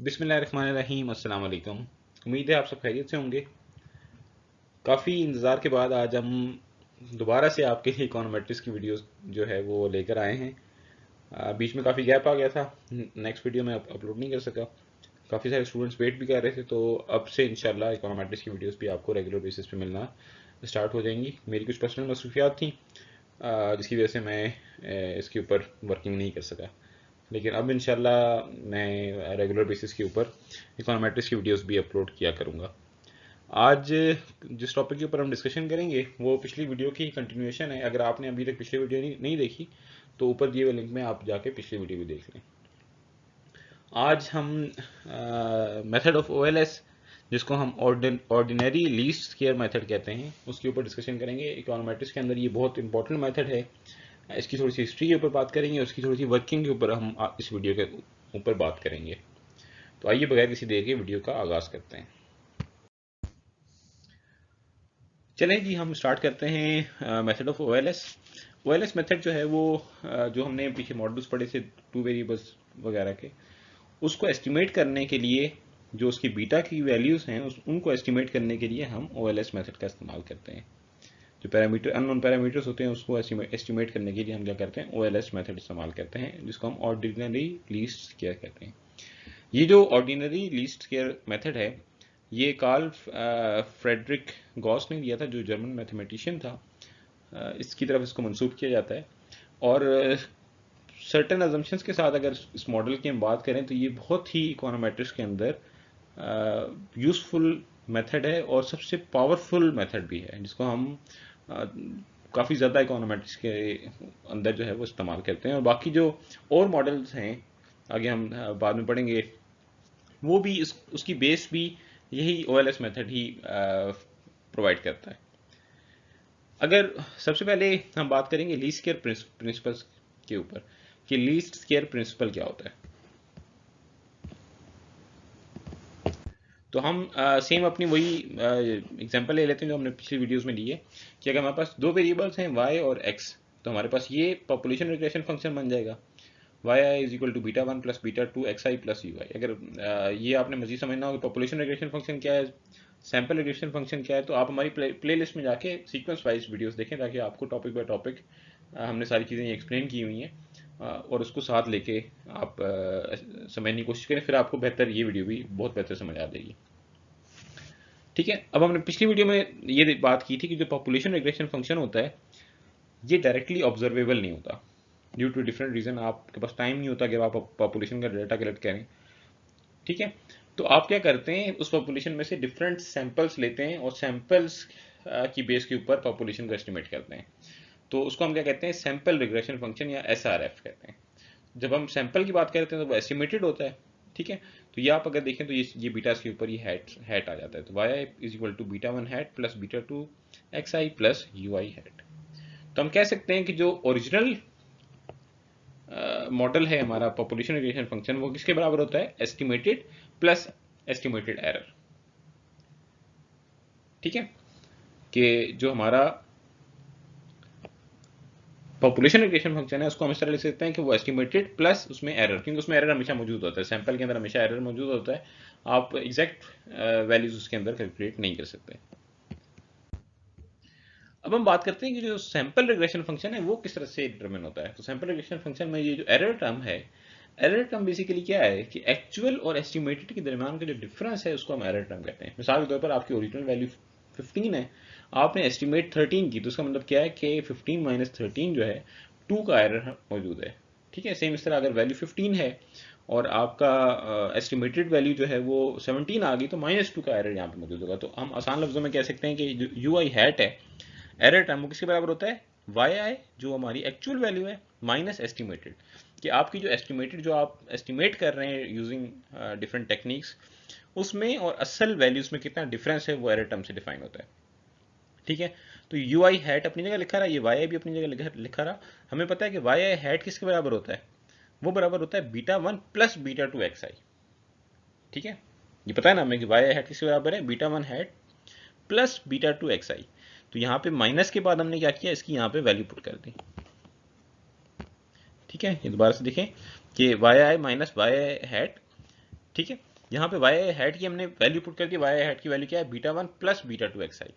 बिस्मिल्लाहिर्रहमानिर्रहीम। अस्सलाम वालेकुम। उम्मीद है आप सब खैरियत से होंगे। काफ़ी इंतज़ार के बाद आज हम दोबारा से आपके लिए इकोनोमेट्रिक्स की वीडियोस जो है वो लेकर आए हैं। बीच में काफ़ी गैप आ गया था, नेक्स्ट वीडियो में अपलोड नहीं कर सका। काफ़ी सारे स्टूडेंट्स वेट भी कर रहे थे, तो अब से इंशाल्लाह इकोनोमेट्रिक्स की वीडियोस भी आपको रेगुलर बेसिस पे मिलना स्टार्ट हो जाएंगी। मेरी कुछ पर्सनल मसरूफियात थी जिसकी वजह से मैं इसके ऊपर वर्किंग नहीं कर सका, लेकिन अब इंशाल्लाह मैं रेगुलर बेसिस के ऊपर इकोनोमेट्रिक्स की वीडियोस भी अपलोड किया करूँगा। आज जिस टॉपिक के ऊपर हम डिस्कशन करेंगे वो पिछली वीडियो की कंटिन्यूएशन है। अगर आपने अभी तक पिछली वीडियो नहीं देखी तो ऊपर दिए हुए लिंक में आप जाके पिछली वीडियो भी देख लें। आज हम मेथड ऑफ ओएलएस, जिसको हम ऑर्डिनरी लीस्ट स्क्वायर मेथड कहते हैं, उसके ऊपर डिस्कशन करेंगे। इकोनोमेट्रिक्स के अंदर ये बहुत इंपॉर्टेंट मेथड है। इसकी थोड़ी सी हिस्ट्री के ऊपर बात करेंगे, उसकी थोड़ी सी वर्किंग के ऊपर हम इस वीडियो के ऊपर बात करेंगे। तो आइए बगैर किसी देर के वीडियो का आगाज करते हैं। चलें जी, हम स्टार्ट करते हैं method of OLS. OLS method जो है वो जो हमने पीछे मॉडल्स पढ़े थे टू वेरिएबल्स वगैरह के, उसको एस्टिमेट करने के लिए, जो उसकी बीटा की वैल्यूज़ हैं उनको एस्टिमेट करने के लिए हम ओएलएस मेथड का इस्तेमाल करते हैं। जो पैरामीटर अननोन पैरामीटर्स होते हैं उसको एस्टिमेट करने के लिए हम क्या करते हैं, ओएलएस मेथड इस्तेमाल करते हैं, जिसको हम ऑर्डिनरी लीस्ट स्क्वायर कहते हैं। ये जो ऑर्डिनरी लीस्ट स्क्वायर मेथड है, ये कार्ल फ्रेडरिक गॉस ने दिया था, जो जर्मन मैथमेटिशियन था। इसकी तरफ इसको मंसूब किया जाता है। और सर्टेन अजम्पशंस के साथ अगर इस मॉडल की हम बात करें तो ये बहुत ही इकोनोमेट्रिक्स के अंदर यूज़फुल मेथड है और सबसे पावरफुल मेथड भी है, जिसको हम काफ़ी ज़्यादा इकोनोमेट्रिक्स के अंदर जो है वो इस्तेमाल करते हैं। और बाकी जो और मॉडल्स हैं आगे हम बाद में पढ़ेंगे, वो भी उसकी बेस भी यही ओएलएस मेथड ही प्रोवाइड करता है। अगर सबसे पहले हम बात करेंगे लीस्ट स्क्वायर प्रिंसिपल्स के ऊपर कि लीस्ट स्क्वायर प्रिंसिपल क्या होता है, तो हम सेम अपनी वही एग्जांपल ले लेते हैं जो हमने पिछली वीडियोस में ली है कि अगर हमारे पास दो वेरिएबल्स हैं y और x, तो हमारे पास ये पॉपुलेशन रिग्रेशन फंक्शन बन जाएगा yi is equal to beta one plus beta two x I plus you i. अगर ये आपने मजीद समझना हो कि पॉपुलेशन रिग्रेशन फंक्शन क्या है, सैम्पल रिग्रेशन फंक्शन क्या है, तो आप हमारी प्ले लिस्ट में जाके सीक्वेंस वाइज वीडियोस देखें, ताकि आपको टॉपिक बाय टॉपिक हमने सारी चीज़ें एक्सप्लेन की हुई हैं और उसको साथ लेके आप समझने की कोशिश करें, फिर आपको बेहतर ये वीडियो भी बहुत बेहतर समझ आ जाएगी। ठीक है, अब हमने पिछली वीडियो में ये बात की थी कि जो पॉपुलेशन रिग्रेशन फंक्शन होता है ये डायरेक्टली ऑब्जर्वेबल नहीं होता ड्यू टू डिफरेंट रीजन। आपके पास टाइम नहीं होता कि आप पॉपुलेशन का डाटा कलेक्ट करें। ठीक है, तो आप क्या करते हैं, उस पॉपुलेशन में से डिफरेंट सैंपल्स लेते हैं और सैंपल्स की बेस के ऊपर पॉपुलेशन का एस्टिमेट करते हैं। तो उसको हम क्या कहते हैं, सैंपल रिग्रेशन फंक्शन या एसआरएफ कहते हैं। जब हम सैंपल की बात करते हैं तो वो एस्टिमेटेड होता है। ठीक है, तो ये आप अगर देखें तो ये बीटा के ऊपर ये हैट आ जाता है, तो Y is equal to beta one hat plus beta two x I plus you I hat. तो हम कह सकते हैं कि जो ओरिजिनल मॉडल है हमारा पॉपुलेशन रिग्रेशन फंक्शन, वो किसके बराबर होता है, एस्टिमेटेड प्लस एस्टिमेटेड एरर। ठीक है, कि जो हमारा पॉपुलेशन रिग्रेशन फंक्शन है उसको हम इस तरह लिख सकते हैं कि वो एस्टिमेटेड प्लस उसमें एरर, क्योंकि उसमें एरर हमेशा मौजूद होता है, सैंपल के अंदर हमेशा एरर मौजूद होता है, आप एग्जैक्ट वैल्यूज उसके अंदर कैलकुलेट नहीं कर सकते। अब हम बात करते हैं कि जो सैंपल रिग्रेशन फंक्शन है वो किस तरह से डिटरमिन होता है। तो सैंपल रिग्रेशन फंक्शन में ये जो एरर टर्म है, एरर टर्म बेसिकली क्या है कि एक्चुअल और एस्टिमेटेड के दरमियान का जो डिफरेंस है उसको हम एरर टर्म कहते हैं। मिसाल के तौर पर आपकी ओरिजिनल वैल्यू 15 है, आपने एस्टिमेट 13 की, तो उसका मतलब क्या है कि 15 माइनस 13 जो है 2 का एरर मौजूद है। ठीक है, सेम इस तरह अगर वैल्यू 15 है और आपका एस्टिमेटेड वैल्यू जो है वो 17 आ गई, तो -2 का एरर यहाँ पे मौजूद होगा। तो हम आसान लफ्जों में कह सकते हैं कि जो यू आई हैट है, एरर टर्म किसके बराबर होता है, वाई आई जो हमारी एक्चुअल वैल्यू है माइनस एस्टिमेटेड, कि आपकी जो एस्टिमेटेड, जो आप एस्टिमेट कर रहे हैं यूजिंग डिफरेंट टेक्निक्स, उसमें और असल वैल्यूज में कितना डिफरेंस है वो एरर टर्म से डिफाइन होता है। ठीक है, तो यू आई हैट अपनी जगह लिखा रहा, ये वाई आई भी अपनी जगह लिखा रहा। हमें पता है कि वाई आई हैट किसके बराबर होता है, वो बराबर होता है beta one plus beta two x i. ठीक है, ये पता है ना हमें कि वाई आई हैट किसके बराबर है, beta one hat plus beta two x i. तो यहाँ पे माइनस के बाद हमने क्या किया, इसकी यहाँ पे वैल्यू पुट कर दी। ठीक है, ये दोबारा से देखें कि वाई आई माइनस वाई आई हैट, ठीक है, यहाँ पे वाई आई हैट की हमने वैल्यू पुट कर दी, वाई आई हैट की वैल्यू क्या है, बीटा 1 प्लस बीटा 2 एक्स आई।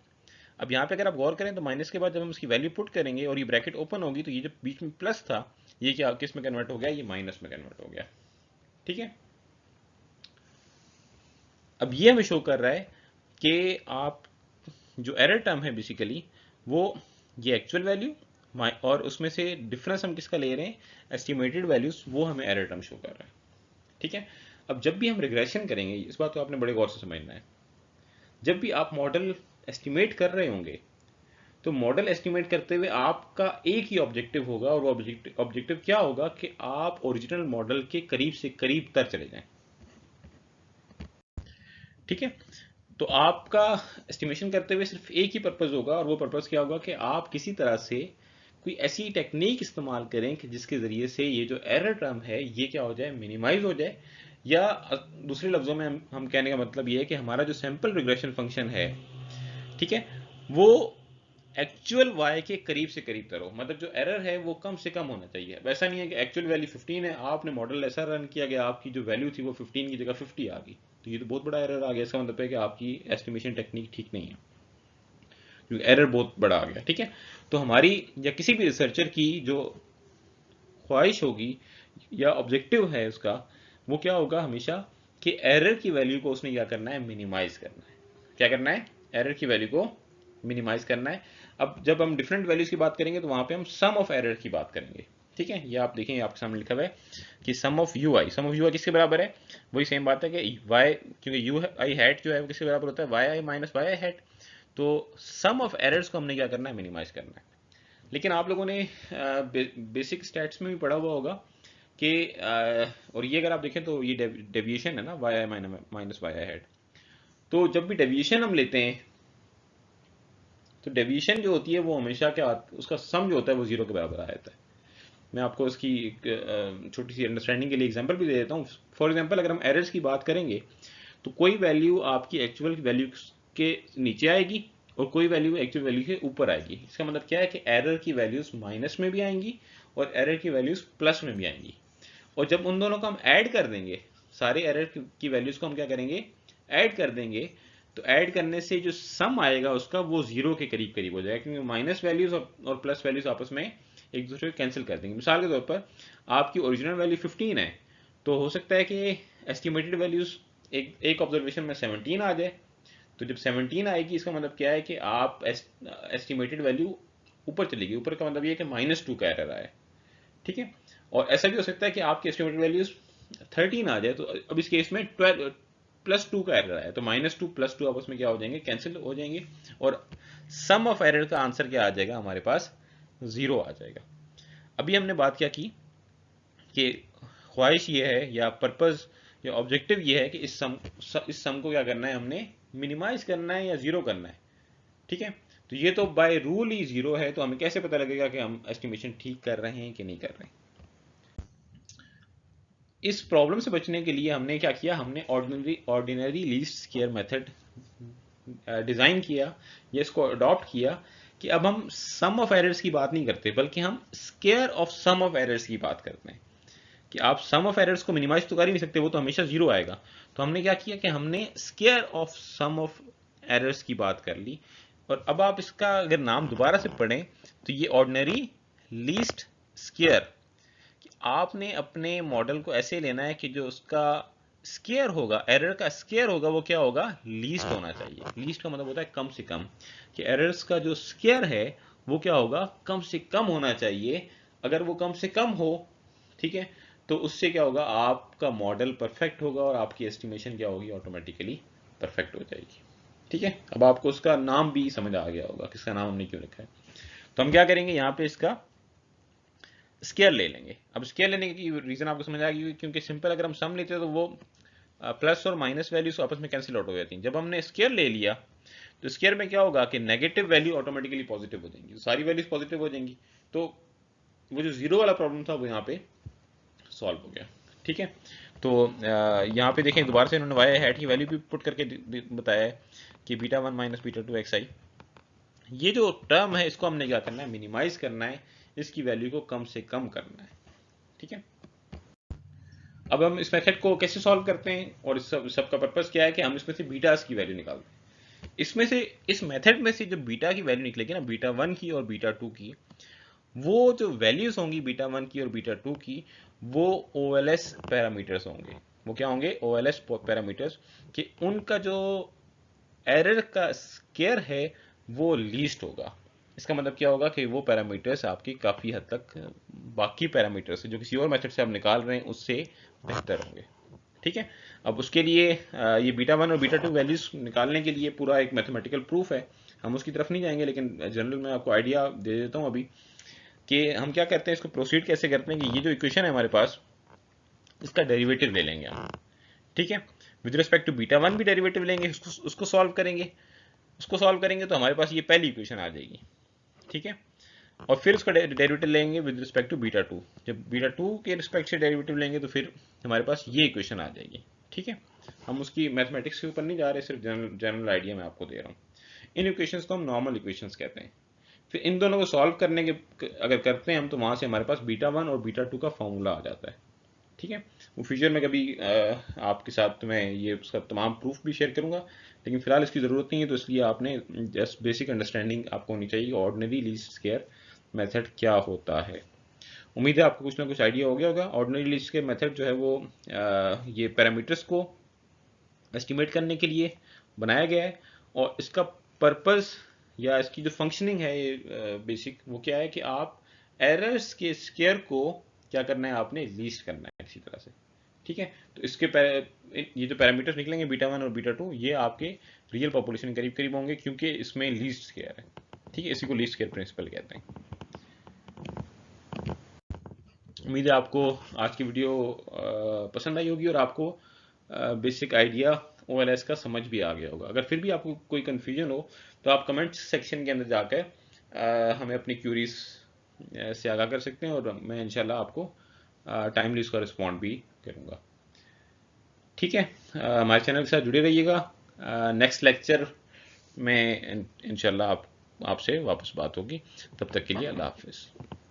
अब यहाँ पे अगर आप गौर करें तो माइनस के बाद जब हम इसकी वैल्यू पुट करेंगे और ये ब्रैकेट ओपन होगी तो ये जो बीच में प्लस था ये क्या किस में कन्वर्ट हो गया, ये माइनस में कन्वर्ट हो गया। ठीक है, अब ये हमें शो कर रहा है कि आप जो एरर टर्म है बेसिकली वो ये एक्चुअल वैल्यू और उसमें से डिफरेंस हम किसका ले रहे हैं, एस्टिमेटेड वैल्यूज, वो हमें एरर टर्म शो कर रहा है। ठीक है, अब जब भी हम रिग्रेशन करेंगे, इस बात को आपने बड़े गौर से समझना है, जब भी आप मॉडल एस्टिमेट कर रहे होंगे तो मॉडल एस्टिमेट करते हुए आपका एक ही ऑब्जेक्टिव होगा, और वो ऑब्जेक्टिव क्या होगा कि आप ओरिजिनल मॉडल के करीब से करीब तर चले जाएं। ठीक है, तो आपका एस्टिमेशन करते हुए सिर्फ एक ही पर्पस होगा, और वो पर्पस क्या होगा कि आप किसी तरह से कोई ऐसी टेक्निक इस्तेमाल करें कि जिसके जरिए से ये जो एरर टर्म है ये क्या हो जाए, मिनिमाइज हो जाए, या दूसरे लफ्जों में हम कहने का मतलब ये है कि हमारा जो सैंपल रिग्रेशन फंक्शन है, ठीक है, वो एक्चुअल y के करीब से करीब तर हो, मतलब जो एरर है वो कम से कम होना चाहिए। वैसा नहीं है कि एक्चुअल वैल्यू 15 है, आपने मॉडल ऐसा रन किया गया, आपकी जो वैल्यू थी वो 15 की जगह 50 आ गई, तो ये तो बहुत बड़ा एरर आ गया। इसका मतलब है कि आपकी एस्टिमेशन टेक्निक ठीक नहीं है, क्योंकि एरर बहुत बड़ा आ गया। ठीक है, तो हमारी या किसी भी रिसर्चर की जो ख्वाहिश होगी या ऑब्जेक्टिव है उसका, वो क्या होगा हमेशा कि एरर की वैल्यू को उसने क्या करना है, मिनिमाइज करना है। क्या करना है, एरर की वैल्यू को मिनिमाइज करना है। अब जब हम डिफरेंट वैल्यूज की बात करेंगे तो वहां पे हम सम ऑफ एरर की बात करेंगे। ठीक है, ये आप देखें आपके सामने लिखा हुआ है कि sum of u i, sum of u i किसके बराबर है, वही सेम बात है कि वाई, क्योंकि यू आई हैट जो है वो किसके बराबर होता है, वाई आई माइनस वाई आई हैट। तो सम ऑफ एरर्स को हमने क्या करना है, मिनिमाइज करना है। लेकिन आप लोगों ने बेसिक स्टैट्स में भी पढ़ा हुआ होगा कि और ये अगर आप देखें तो ये डेविएशन है ना, वाई आई माइनस वाई आई हैट। तो जब भी डेविएशन हम लेते हैं तो डेविएशन जो होती है वो हमेशा क्या, उसका सम जो होता है वो जीरो के बराबर आ जाता है। मैं आपको इसकी छोटी सी अंडरस्टैंडिंग के लिए एग्जांपल भी दे देता हूँ। फॉर एग्जांपल अगर हम एरर्स की बात करेंगे तो कोई वैल्यू आपकी एक्चुअल वैल्यू के नीचे आएगी और कोई वैल्यू एक्चुअल वैल्यू के ऊपर आएगी। इसका मतलब क्या है कि एरर की वैल्यूज माइनस में भी आएंगी और एरर की वैल्यूज प्लस में भी आएंगी। और जब उन दोनों को हम ऐड कर देंगे, सारे एरर की वैल्यूज को हम क्या करेंगे, ऐड कर देंगे, तो ऐड करने से जो सम आएगा उसका वो जीरो के करीब करीब हो जाएगा, क्योंकि माइनस वैल्यूज और प्लस वैल्यूज आपस में एक दूसरे को कैंसिल कर देंगे। मिसाल के तौर पर आपकी ओरिजिनल वैल्यू 15 है, तो हो सकता है कि एस्टिमेटेड वैल्यूज एक ऑब्जर्वेशन में 17 आ जाए। तो जब 17 आएगी इसका मतलब क्या है कि आप एस्टिमेटेड वैल्यू ऊपर चलेगी। ऊपर का मतलब ये है कि -2 का एरर आया। ठीक है, और ऐसा भी हो सकता है कि आपकी एस्टिमेटेड वैल्यूज 13 आ जाए, तो अब इस केस में 12 +2 का एरर आया, तो -2 +2 आपस में क्या हो जाएंगे, कैंसिल हो जाएंगे, और सम ऑफ एरर का आंसर क्या आ जाएगा हमारे पास, 0 आ जाएगा। अभी हमने बात क्या की कि ख्वाहिश ये है या पर्पस या ऑब्जेक्टिव ये है कि इस सम को क्या करना है, हमने मिनिमाइज करना है या 0 करना है। ठीक है, तो ये तो बाय रूल ही 0 है, तो हमें कैसे पता लगेगा कि हम एस्टिमेशन ठीक कर रहे हैं कि नहीं कर रहे हैं। इस प्रॉब्लम से बचने के लिए हमने क्या किया, हमने ordinary least square method design किया या इसको अडॉप्ट किया कि अब हम सम ऑफ एरर्स की बात नहीं करते बल्कि हम square of sum of errors की बात करते हैं। कि आप सम ऑफ एरर्स को मिनिमाइज तो कर ही नहीं सकते, वो तो हमेशा 0 आएगा। तो हमने क्या किया कि हमने square of sum of errors की बात कर ली। और अब आप इसका अगर नाम दोबारा से पढ़ें तो ये ऑर्डिनरी लीस्ट स्क्वायर, आपने अपने मॉडल को ऐसे लेना है कि जो उसका स्क्वायर होगा, एरर का स्क्वायर होगा, वो क्या होगा, लीस्ट होना चाहिए। लीस्ट का मतलब होता है कम से कम, कि एरर्स का जो स्क्वायर है वो क्या होगा, कम से कम होना चाहिए। अगर वो कम से कम हो, ठीक है, तो उससे क्या होगा, आपका मॉडल परफेक्ट होगा और आपकी एस्टिमेशन क्या होगी, ऑटोमेटिकली परफेक्ट हो जाएगी। ठीक है, अब आपको उसका नाम भी समझ आ गया होगा, किसका नाम हमने क्यों रखा है। तो हम क्या करेंगे, यहाँ पे इसका स्केयर ले लेंगे। अब स्केयर लेने की रीजन आपको समझ आ गई, क्योंकि सिंपल अगर हम सम लेते तो वो प्लस और माइनस वैल्यूज आपस में कैंसिल आउट हो जाती हैं। जब हमने स्केयर ले लिया तो स्केयर में क्या होगा कि नेगेटिव वैल्यू ऑटोमेटिकली पॉजिटिव हो जाएंगी, सारी वैल्यूज पॉजिटिव हो जाएंगी। तो वो जो 0 वाला प्रॉब्लम था वो यहाँ पे सॉल्व हो गया। ठीक है, तो यहाँ पे देखें दोबारा से इन्होंने वाई हैट की वैल्यू भी पुट करके बताया है कि β1 माइनस β2 xi। ये जो टर्म है इसको हमने क्या करना है, मिनिमाइज करना है, इसकी वैल्यू को कम से कम करना है। ठीक है, अब हम इस मेथड को कैसे सॉल्व करते हैं और इस सबका पर्पस क्या है कि हम इसमें से बीटास की वैल्यू निकालते हैं। इसमें से इस मेथड में से जो बीटा की वैल्यू निकलेगी ना, बीटा 1 की और बीटा 2 की, वो जो वैल्यूज होंगी बीटा 1 की और बीटा 2 की, वो OLS पैरामीटर्स होंगे। वो क्या होंगे? OLS पैरामीटर्स, कि उनका जो एरर का स्केयर है वो लीस्ट होगा। इसका मतलब क्या होगा कि वो पैरामीटर्स आपकी काफ़ी हद तक बाकी पैरामीटर्स से जो किसी और मेथड से आप निकाल रहे हैं उससे बेहतर होंगे। ठीक है। अब उसके लिए ये बीटा 1 और बीटा 2 वैल्यूज निकालने के लिए पूरा एक मैथमेटिकल प्रूफ है, हम उसकी तरफ नहीं जाएंगे, लेकिन जनरल में आपको आइडिया दे देता हूँ अभी कि हम क्या करते हैं, इसको प्रोसीड कैसे करते हैं कि ये जो इक्वेशन है हमारे पास, इसका डेरिवेटिव ले लेंगे हम। ठीक है। विद रिस्पेक्ट टू बीटा 1 भी डेरिवेटिव लेंगे, उसको सॉल्व करेंगे। उसको सॉल्व करेंगे तो हमारे पास ये पहली इक्वेशन आ जाएगी। ठीक है। और फिर उसका डेरिवेटिव लेंगे विद रिस्पेक्ट टू बीटा 2। जब बीटा 2 के रिस्पेक्ट से डेरिवेटिव लेंगे तो फिर हमारे पास ये इक्वेशन आ जाएगी। ठीक है। हम उसकी मैथमेटिक्स के ऊपर नहीं जा रहे, सिर्फ जनरल आइडिया मैं आपको दे रहा हूँ। इन इक्वेशंस को हम नॉर्मल इक्वेशंस कहते हैं। फिर इन दोनों को सॉल्व करने के अगर करते हैं हम, तो वहां से हमारे पास बीटा 1 और बीटा 2 का फॉर्मूला आ जाता है। ठीक है। वो फ्यूचर में कभी आपके साथ मैं ये उसका तमाम प्रूफ भी शेयर करूंगा, लेकिन फिलहाल इसकी ज़रूरत नहीं है, तो इसलिए आपने जस्ट बेसिक अंडरस्टैंडिंग आपको होनी चाहिए ऑर्डिनरी लीस्ट स्क्वायर मेथड क्या होता है। उम्मीद है आपको कुछ ना कुछ आइडिया हो गया होगा। ऑर्डिनरी लीस्ट स्क्वायर मेथड जो है वो ये पैरामीटर्स को एस्टिमेट करने के लिए बनाया गया है, और इसका पर्पस या इसकी जो फंक्शनिंग है ये बेसिक वो क्या है कि आप एरर्स के स्केयर को क्या करना है, आपने लीस्ट करना है इसी तरह से। ठीक है। तो इसके ये जो पैरामीटर्स निकलेंगे बीटा 1 और बीटा 2, ये आपके रियल पॉपुलेशन के करीब करीब होंगे, क्योंकि इसमें लीस्ट स्केयर है। ठीक है। इसी को लीस्ट स्केयर प्रिंसिपल कहते हैं। उम्मीद है आपको आज की वीडियो पसंद आई होगी और आपको बेसिक आइडिया OLS का समझ भी आ गया होगा। अगर फिर भी आपको कोई कन्फ्यूजन हो तो आप कमेंट सेक्शन के अंदर जाकर हमें अपनी क्यूरीज से आगाह कर सकते हैं, और मैं इंशाल्लाह आपको टाइमली उसका रिस्पॉन्ड भी करूँगा। ठीक है। हमारे चैनल के साथ जुड़े रहिएगा। नेक्स्ट लेक्चर में इंशाल्लाह आपसे वापस बात होगी। तब तक के लिए अल्लाह हाफिज़।